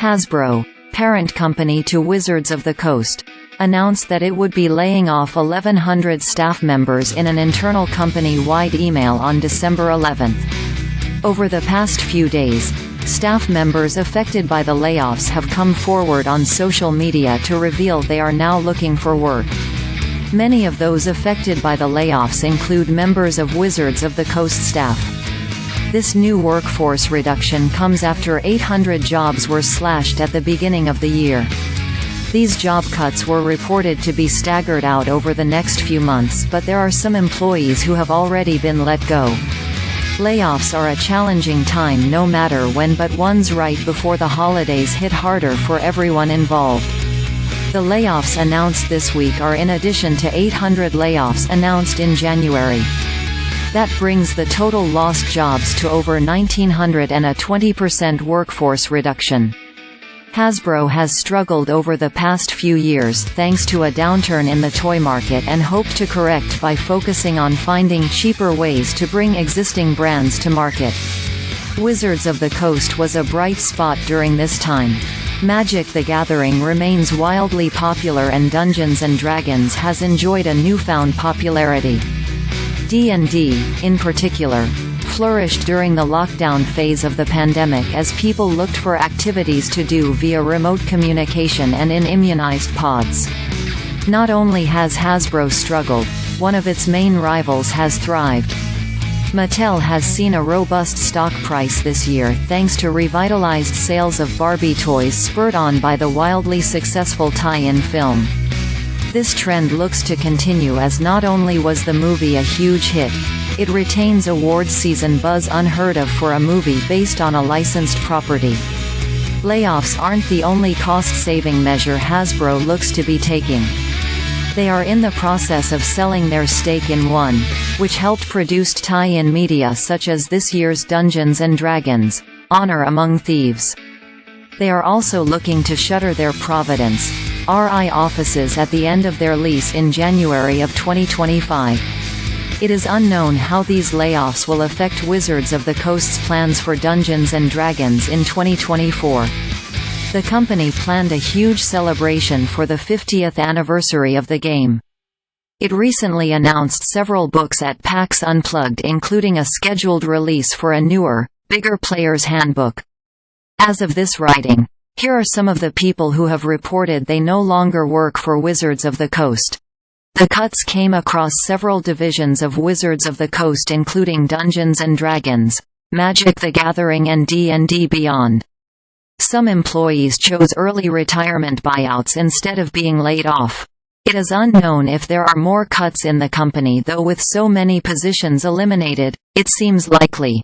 Hasbro, parent company to Wizards of the Coast, announced that it would be laying off 1,100 staff members in an internal company-wide email on December 11. Over the past few days, staff members affected by the layoffs have come forward on social media to reveal they are now looking for work. Many of those affected by the layoffs include members of Wizards of the Coast staff. This new workforce reduction comes after 800 jobs were slashed at the beginning of the year. These job cuts were reported to be staggered out over the next few months, but there are some employees who have already been let go. Layoffs are a challenging time no matter when, but ones right before the holidays hit harder for everyone involved. The layoffs announced this week are in addition to 800 layoffs announced in January. That brings the total lost jobs to over 1,900 and a 20% workforce reduction. Hasbro has struggled over the past few years thanks to a downturn in the toy market and hope to correct by focusing on finding cheaper ways to bring existing brands to market. Wizards of the Coast was a bright spot during this time. Magic: The Gathering remains wildly popular and Dungeons & Dragons has enjoyed a newfound popularity. D&D, in particular, flourished during the lockdown phase of the pandemic as people looked for activities to do via remote communication and in immunized pods. Not only has Hasbro struggled, one of its main rivals has thrived. Mattel has seen a robust stock price this year thanks to revitalized sales of Barbie toys spurred on by the wildly successful tie-in film. This trend looks to continue as not only was the movie a huge hit, it retains award season buzz unheard of for a movie based on a licensed property. Layoffs aren't the only cost-saving measure Hasbro looks to be taking. They are in the process of selling their stake in One, which helped produce tie-in media such as this year's Dungeons & Dragons: Honor Among Thieves. They are also looking to shutter their Providence, RI offices at the end of their lease in January of 2025. It is unknown how these layoffs will affect Wizards of the Coast's plans for Dungeons & Dragons in 2024. The company planned a huge celebration for the 50th anniversary of the game. It recently announced several books at PAX Unplugged, including a scheduled release for a newer, bigger Player's Handbook. As of this writing, here are some of the people who have reported they no longer work for Wizards of the Coast. The cuts came across several divisions of Wizards of the Coast including Dungeons & Dragons, Magic: The Gathering and D&D Beyond. Some employees chose early retirement buyouts instead of being laid off. It is unknown if there are more cuts in the company, though with so many positions eliminated, it seems likely.